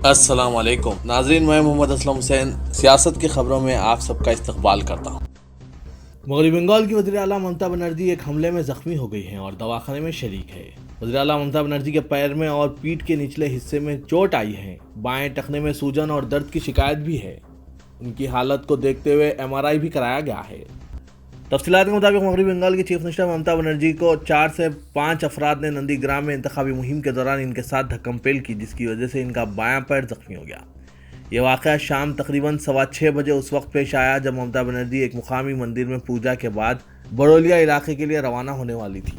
السلام علیکم ناظرین، میں محمد اسلم حسین سیاست کی خبروں میں آپ سب کا استقبال کرتا ہوں۔ مغربی بنگال کی وزیر اعلیٰ ممتا بنرجی ایک حملے میں زخمی ہو گئی ہیں اور دواخانے میں شریک ہے۔ وزیر اعلیٰ ممتا بنرجی کے پیر میں اور پیٹھ کے نچلے حصے میں چوٹ آئی ہے۔ بائیں ٹخنے میں سوجن اور درد کی شکایت بھی ہے۔ ان کی حالت کو دیکھتے ہوئے MRI بھی کرایا گیا ہے۔ تفصیلات کے مطابق مغربی بنگال کی چیف منسٹر ممتا بنرجی کو 4 سے 5 افراد نے نندی گرام میں انتخابی مہم کے دوران ان کے ساتھ دھکم پیل کی، جس کی وجہ سے ان کا بایاں پیر زخمی ہو گیا۔ یہ واقعہ شام تقریباً 6:15 بجے اس وقت پیش آیا جب ممتا بنرجی ایک مقامی مندر میں پوجا کے بعد بڑولیا علاقے کے لیے روانہ ہونے والی تھی۔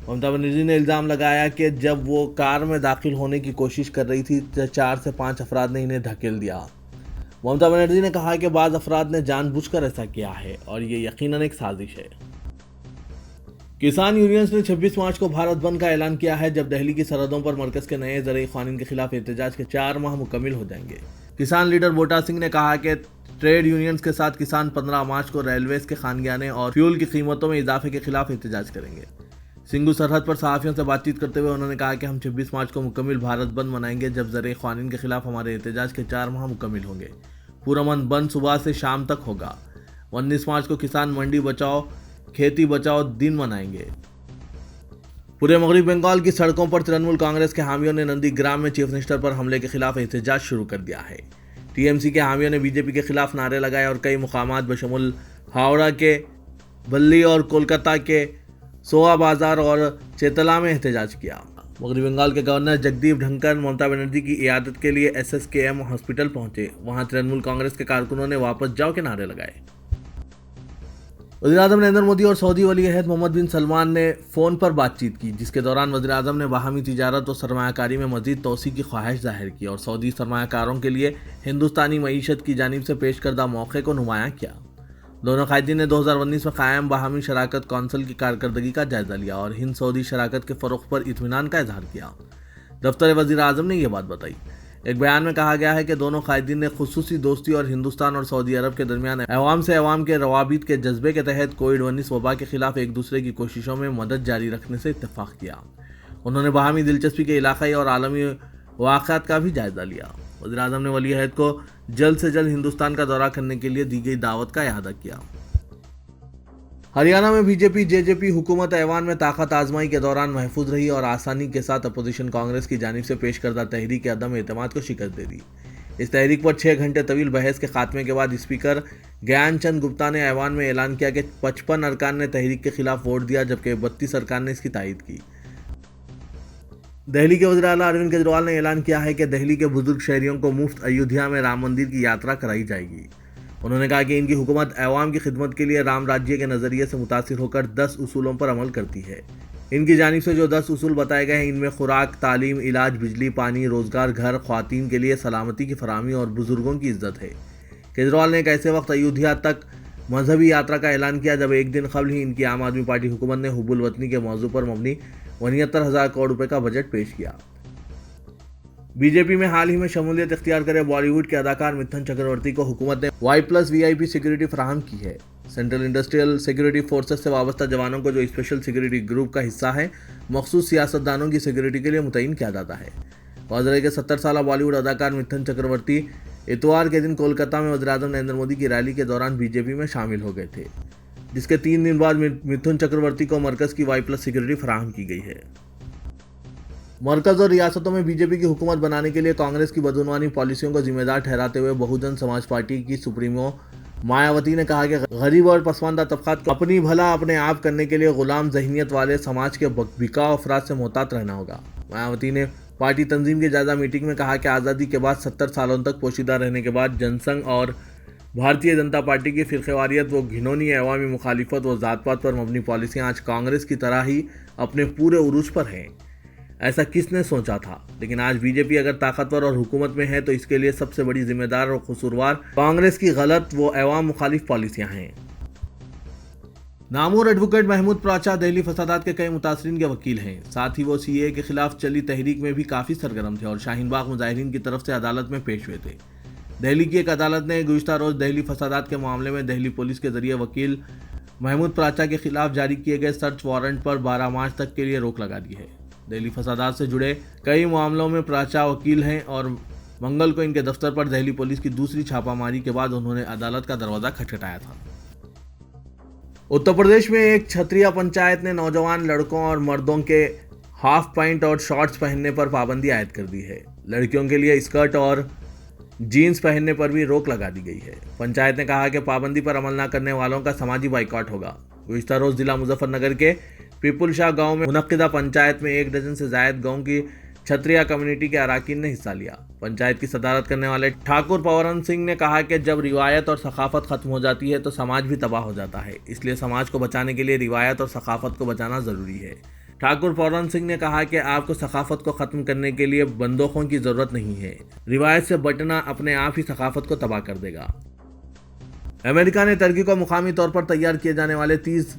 ممتا بنرجی نے الزام لگایا کہ جب وہ کار میں داخل ہونے کی کوشش کر رہی تھی تو 4 سے 5 افراد نے انہیں دھکیل دیا۔ ممتا بنرجی نے کہا کہ بعض افراد نے جان بوجھ کر ایسا کیا ہے اور یہ یقیناً ایک سازش ہے۔ کسان یونینز نے 26 مارچ کو بھارت بند کا اعلان کیا ہے، جب دہلی کی سرحدوں پر مرکز کے نئے زرعی قوانین کے خلاف احتجاج کے 4 ماہ مکمل ہو جائیں گے۔ کسان لیڈر بوٹا سنگھ نے کہا کہ ٹریڈ یونینز کے ساتھ کسان 15 مارچ کو ریلویز کے خانگیانے اور فیول کی قیمتوں میں اضافے کے خلاف احتجاج کریں گے۔ سنگھو سرحد پر صحافیوں سے بات چیت کرتے ہوئے انہوں نے کہا کہ ہم 26 مارچ کو مکمل بھارت بند منائیں گے، جب زرعی قوانین کے خلاف ہمارے احتجاج کے 4 ماہ مکمل ہوں گے۔ پورامن بند صبح سے شام تک ہوگا۔ 19 مارچ کو کسان منڈی بچاؤ کھیتی بچاؤ دن منائیں گے۔ پورے مغربی بنگال کی سڑکوں پر ترنمول کانگریس کے حامیوں نے نندی گرام میں چیف منسٹر پر حملے کے خلاف احتجاج شروع کر دیا ہے۔ TMC کے حامیوں نے BJP کے خلاف نعرے لگائے اور کئی مقامات بشمول ہاوڑہ کے بلی اور کولکتہ کے سوا بازار اور چیتلا میں احتجاج کیا۔ مغربی بنگال کے گورنر جگدیپ دھنکر ممتا بنرجی کی عیادت کے لیے SSKM ہاسپٹل پہنچے۔ وہاں ترنمول کانگریس کے کارکنوں نے واپس جاؤ کے نعرے لگائے۔ وزیراعظم نریندر مودی اور سعودی ولی عہد محمد بن سلمان نے فون پر بات چیت کی، جس کے دوران وزیراعظم نے باہمی تجارت و سرمایہ کاری میں مزید توسیع کی خواہش ظاہر کی اور سعودی سرمایہ کاروں کے لیے ہندوستانی معیشت کی جانب سے پیش کردہ موقع کو نمایاں کیا۔ دونوں قائدین نے 2019 میں قائم باہمی شراکت کونسل کی کارکردگی کا جائزہ لیا اور ہند سعودی شراکت کے فروغ پر اطمینان کا اظہار کیا۔ دفتر وزیر اعظم نے یہ بات بتائی۔ ایک بیان میں کہا گیا ہے کہ دونوں قائدین نے خصوصی دوستی اور ہندوستان اور سعودی عرب کے درمیان عوام سے عوام کے روابط کے جذبے کے تحت کووڈ-19 وبا کے خلاف ایک دوسرے کی کوششوں میں مدد جاری رکھنے سے اتفاق کیا۔ انہوں نے باہمی دلچسپی کے علاقائی اور عالمی واقعات کا بھی جائزہ لیا۔ وزیر اعظم نے ولی عہد کو جلد سے جلد ہندوستان کا دورہ کرنے کے لیے دی گئی دعوت کا اعادہ کیا۔ ہریانہ میں BJP حکومت ایوان میں طاقت آزمائی کے دوران محفوظ رہی اور آسانی کے ساتھ اپوزیشن کانگریس کی جانب سے پیش کردہ تحریک عدم اعتماد کو شکست دے دی۔ اس تحریک پر 6 گھنٹے طویل بحث کے خاتمے کے بعد اسپیکر گیان چند گپتا نے ایوان میں اعلان کیا کہ 55 ارکان نے تحریک کے خلاف ووٹ دیا، جبکہ 32 ارکان نے اس کی تائید کی۔ دہلی کے وزیر اعلیٰ اروند کیجریوال نے اعلان کیا ہے کہ دہلی کے بزرگ شہریوں کو مفت ایودھیا میں رام مندر کی یاترا کرائی جائے گی۔ انہوں نے کہا کہ ان کی حکومت عوام کی خدمت کے لیے رام راجیہ کے نظریے سے متاثر ہو کر 10 اصولوں پر عمل کرتی ہے۔ ان کی جانب سے جو 10 اصول بتائے گئے ہیں، ان میں خوراک، تعلیم، علاج، بجلی، پانی، روزگار، گھر، خواتین کے لیے سلامتی کی فراہمی اور بزرگوں کی عزت ہے۔ کیجریوال نے ایک ایسے وقت ایودھیا تک مذہبی یاترا کا اعلان کیا جب ایک دن قبل ہی ان کی عام آدمی پارٹی حکومت نے حب الوطنی کے موضوع پر مبنی 69,000 کروڑ روپے کا بجٹ پیش کیا۔ BJP میں حال ہی میں شمولیت اختیار کرے بالی ووڈ کے اداکار متھن چکرورتی کو حکومت نے Y+VIP سیکورٹی فراہم کی ہے۔ سینٹرل انڈسٹریل سیکورٹی فورسز سے وابستہ جوانوں کو جو اسپیشل سیکورٹی گروپ کا حصہ ہے، مخصوص سیاستدانوں کی سیکورٹی کے لیے متعین کیا جاتا ہے۔ واضح ہے کہ 70 سالہ بالی ووڈ اداکار متھن چکرورتی اتوار کے دن کولکتہ میں وزیراعظم نریندر مودی کی ریلی کے دوران BJP میں شامل ہو گئے تھے، جس کے 3 دن بعد متھن چکرورتی کو مرکز کی Y+ سیکورٹی فراہم کی گئی ہے۔ مرکز اور ریاستوں میں BJP کی حکومت بنانے کے لیے کانگریس کی بدعنوانی پالیسیوں کو ذمہ دار ٹھہراتے ہوئے بہوجن سماج پارٹی کی سپریمو مایاوتی نے کہا کہ غریب اور پسماندہ طبقات کو اپنی بھلا اپنے آپ کرنے کے لیے غلام ذہنیت والے سماج کے بکاؤ افراد سے محتاط رہنا ہوگا۔ مایاوتی نے پارٹی تنظیم کی جائزہ میٹنگ میں کہا کہ آزادی کے بعد 70 سالوں تک پوشیدہ رہنے کے بعد جن سنگھ اور بھارتیہ جنتا پارٹی کی فرقہ واریت، وہ گھنونی عوامی مخالفت و ذات پات پر مبنی پالیسیاں آج کانگریس کی طرح ہی اپنے پورے عروج پر ہیں۔ ایسا کس نے سوچا تھا؟ لیکن آج BJP اگر طاقتور اور حکومت میں ہے تو اس کے لیے سب سے بڑی ذمہ دار اور قصوروار کانگریس کی غلط و عوام مخالف پالیسیاں ہیں۔ نامور ایڈوکیٹ محمود پراچا دہلی فسادات کے کئی متاثرین کے وکیل ہیں۔ ساتھ ہی وہ CAA کے خلاف چلی تحریک میں بھی کافی سرگرم تھے اور شاہین باغ مظاہرین کی طرف سے عدالت میں پیش ہوئے تھے۔ دہلی کی ایک عدالت نے گزشتہ روز دہلی فسادات کے معاملے میں دہلی پولیس کے ذریعے وکیل محمود پراچا کے خلاف جاری کیے گئے سرچ وارنٹ پر 12 مارچ تک کے لیے روک لگا دی ہے۔ دہلی فسادات سے جڑے کئی معاملوں میں پراچا وکیل ہیں اور منگل کو ان کے دفتر پر دہلی پولیس کی دوسری چھاپہ ماری کے بعد انہوں نے عدالت کا دروازہ کھٹکھٹایا تھا۔ اتر پردیش میں ایک چھتریا پنچایت نے نوجوان لڑکوں اور مردوں کے ہاف پینٹ اور شارٹس پہننے پر پابندی عائد کر دی ہے۔ لڑکیوں کے لیے اسکرٹ اور جینز پہننے پر بھی روک لگا دی گئی ہے۔ پنچایت نے کہا کہ پابندی پر عمل نہ کرنے والوں کا سماجی بائیکاٹ ہوگا۔ گزشتہ روز ضلع مظفر نگر کے پیپل شاہ گاؤں میں منعقدہ پنچایت میں 1 ڈزن سے زائد گاؤں کی چھتریا کمیونٹی کے اراکین نے حصہ لیا۔ پنچایت کی صدارت کرنے والے ٹھاکر پورن سنگھ نے کہا کہ جب روایت اور ثقافت ختم ہو جاتی ہے تو سماج بھی تباہ ہو جاتا ہے، اس لیے سماج کو بچانے کے لیے روایت اور ثقافت کو بچانا ضروری ہے۔ ٹھاکر پورن سنگھ نے کہا کہ آپ کو ثقافت کو ختم کرنے کے لیے بندوقوں کی ضرورت نہیں ہے، روایت سے بٹنا اپنے آپ ہی ثقافت کو تباہ کر دے گا۔ امریکہ نے ترکی کو مقامی طور پر تیار کیے جانے والے 30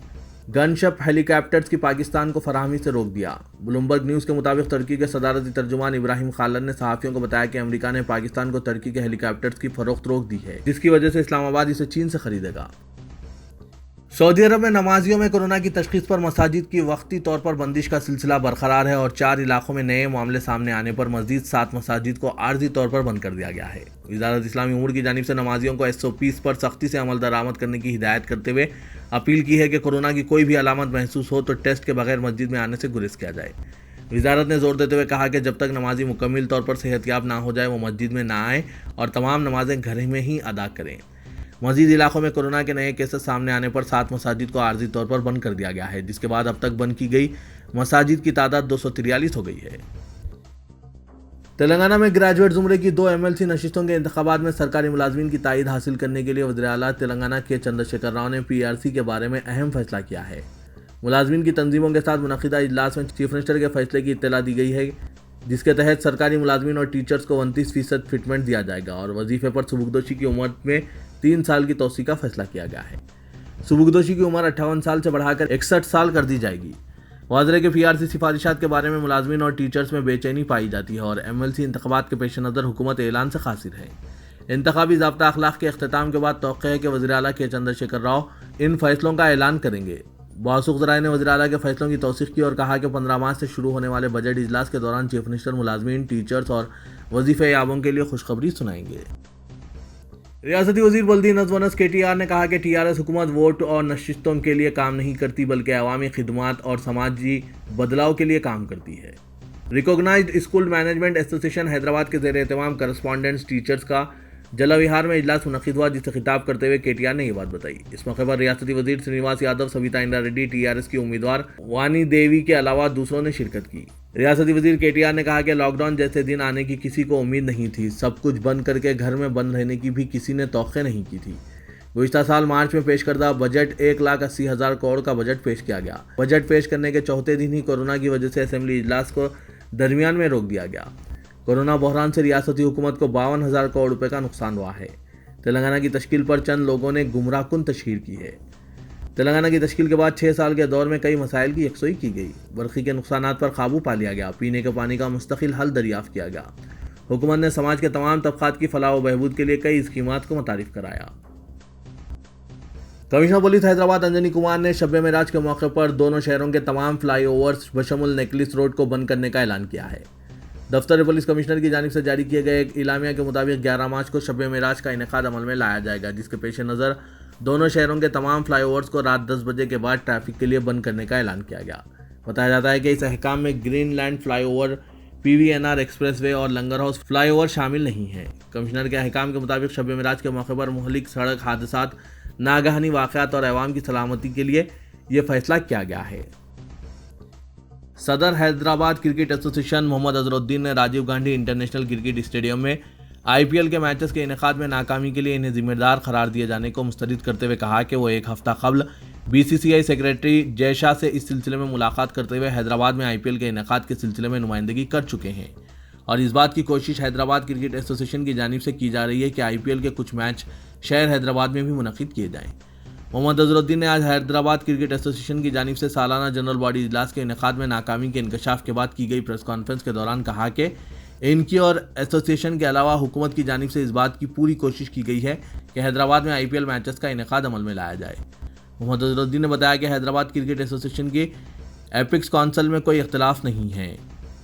گن شپ ہیلی کاپٹرز کی پاکستان کو فراہمی سے روک دیا۔ بلومبرگ نیوز کے مطابق ترکی کے صدارتی ترجمان ابراہیم خالد نے صحافیوں کو بتایا کہ امریکہ نے پاکستان کو ترکی کے ہیلی کاپٹرز کی فروخت روک دی ہے، جس کی وجہ سے اسلام آباد اسے چین سے خریدے گا۔ سعودی عرب میں نمازیوں میں کورونا کی تشخیص پر مساجد کی وقتی طور پر بندش کا سلسلہ برقرار ہے اور 4 علاقوں میں نئے معاملے سامنے آنے پر مزید 7 مساجد کو عارضی طور پر بند کر دیا گیا ہے۔ وزارت اسلامی امور کی جانب سے نمازیوں کو SOPs پر سختی سے عمل درآمد کرنے کی ہدایت کرتے ہوئے اپیل کی ہے کہ کورونا کی کوئی بھی علامت محسوس ہو تو ٹیسٹ کے بغیر مسجد میں آنے سے گریز کیا جائے۔ وزارت نے زور دیتے ہوئے کہا کہ جب تک نمازی مکمل طور پر صحت یاب نہ ہو جائے وہ مسجد میں نہ آئیں اور تمام نمازیں گھر میں ہی ادا کریں۔ مزید علاقوں میں کورونا کے نئے کیسز سامنے آنے پر 7 مساجد کو عارضی طور پر بند کر دیا گیا ہے، جس کے بعد اب تک بند کی گئی مساجد کی تعداد 243 ہو گئی ہے۔ تلنگانہ میں گریجویٹ زمرے کی 2 MLC نشستوں کے انتخابات میں سرکاری ملازمین کی تائید حاصل کرنے کے لیے وزیر اعلیٰ تلنگانہ کے چندر شیکھر راؤ نے PRC کے بارے میں اہم فیصلہ کیا ہے۔ ملازمین کی تنظیموں کے ساتھ منعقدہ اجلاس میں چیف منسٹر کے فیصلے کی اطلاع دی گئی ہے، جس کے تحت سرکاری ملازمین اور ٹیچرز کو 29% فٹمنٹ دیا جائے گا اور وظیفے پر سبکدوشی کی عمر میں 3 سال کی توسیع کا فیصلہ کیا گیا ہے۔ سبکدوشی کی عمر 58 سال سے بڑھا کر 61 سال کر دی جائے گی۔ واضح ہے کہ PRC سفارشات کے بارے میں ملازمین اور ٹیچرز میں بے چینی پائی جاتی ہے اور MLC انتخابات کے پیش نظر حکومت اعلان سے قاصر ہے۔ انتخابی ضابطہ اخلاق کے اختتام کے بعد توقع ہے کہ وزیر اعلیٰ کے چندر شیکھر راؤ ان فیصلوں کا اعلان کریں گے۔ موثوق ذرائع نے وزیر اعلیٰ کے فیصلوں کی توثیق کی اور کہا کہ 15 مارچ سے شروع ہونے والے بجٹ اجلاس کے دوران چیف منسٹر ملازمین، ٹیچرز اور وظیفہ یابوں کے لیے خوشخبری سنائیں گے۔ ریاستی وزیر بلدی نظم و نسق KTR نے کہا کہ TRS حکومت ووٹ اور نشستوں کے لیے کام نہیں کرتی بلکہ عوامی خدمات اور سماجی بدلاؤ کے لیے کام کرتی ہے۔ ریکوگنائزڈ اسکول مینجمنٹ ایسوسی ایشن حیدرآباد کے زیر اہتمام کرسپونڈنٹس ٹیچرز کا جلا وہار میں اجلاس منعقد ہوا، جس سے خطاب کرتے ہوئے KTR نے یہ بات بتائی۔ اس موقع پر ریاستی وزیر سرینواس یادو، سویتا انڈا ریڈی، TRS کی امیدوار وانی دیوی کے علاوہ دوسروں نے شرکت کی۔ ریاستی وزیر KTR نے کہا کہ لاک ڈاؤن جیسے دن آنے کی کسی کو امید نہیں تھی، سب کچھ بند کر کے گھر میں بند رہنے کی بھی کسی نے توقع نہیں کی تھی۔ گزشتہ سال مارچ میں پیش کردہ بجٹ 1,80,000 کروڑ کا بجٹ پیش کیا گیا۔ بجٹ پیش کرنے کے چوتھے دن ہی کورونا کی وجہ سے اسمبلی اجلاس کو درمیان میں روک دیا گیا۔ کورونا بحران سے ریاستی حکومت کو 52,000 کروڑ روپے کا نقصان ہوا ہے۔ تلنگانہ کی تشکیل پر چند لوگوں نے گمراہ کن تشہیر کی ہے۔ تلنگانہ کی تشکیل کے بعد 6 سال کے دور میں کئی مسائل کی یکسوئی کی گئی، برقی کے نقصانات پر قابو پا لیا گیا، پینے کے پانی کا مستقل حل دریافت کیا گیا۔ حکومت نے سماج کے تمام طبقات کی فلاح و بہبود کے لیے کئی اسکیمات کو متعارف کرایا۔ کمشنر پولیس حیدرآباد انجنی کمار نے شب معراج کے موقع پر دونوں شہروں کے تمام فلائی اوورز بشمول نیکلس روڈ کو بند کرنے کا اعلان کیا ہے۔ دفتر پولیس کمشنر کی جانب سے جاری کیے گئے ایک اعلامیہ کے مطابق 11 مارچ کو شب معراج کا انعقاد عمل میں لایا جائے گا، جس کے پیش نظر دونوں شہروں کے تمام فلائی اوورز کو رات 10 بجے کے بعد ٹریفک کے لیے بند کرنے کا اعلان کیا گیا۔ بتایا جاتا ہے کہ اس احکام میں Green Land flyover, PVNR expressway اور لنگر ہاؤس فلائی اوور شامل نہیں ہیں۔ کمشنر کے احکام کے مطابق شب معراج کے موقع پر مہلک سڑک حادثات، ناگہانی واقعات اور عوام کی سلامتی کے لیے یہ فیصلہ کیا گیا ہے۔ صدر حیدرآباد کرکٹ ایسوسی ایشن محمد اظہرالدین نے Rajiv Gandhi international cricket stadium میں IPL کے میچز کے انعقاد میں ناکامی کے لیے انہیں ذمہ دار قرار دیے جانے کو مسترد کرتے ہوئے کہا کہ وہ ایک ہفتہ قبل BCCI سیکریٹری جے شاہ سے اس سلسلے میں ملاقات کرتے ہوئے حیدرآباد میں IPL کے انعقاد کے سلسلے میں نمائندگی کر چکے ہیں اور اس بات کی کوشش حیدرآباد کرکٹ ایسوسی ایشن کی جانب سے کی جا رہی ہے کہ IPL کے کچھ میچ شہر حیدرآباد میں بھی منعقد کیے جائیں۔ محمد اظہرالدین نے آج حیدرآباد کرکٹ ایسوسی ایشن کی جانب سے سالانہ جنرل باڈی اجلاس کے انعقاد میں ناکامی کے انکشاف کے بعد کی گئی پریس کانفرنس کے دوران کہا کہ ان کی اور ایسوسی ایشن کے علاوہ حکومت کی جانب سے اس بات کی پوری کوشش کی گئی ہے کہ حیدرآباد میں IPL میچز کا انعقاد عمل میں لایا جائے۔ محمد اظہرالدین نے بتایا کہ حیدرآباد کرکٹ ایسوسی ایشن کی ایپکس کونسل میں کوئی اختلاف نہیں ہے۔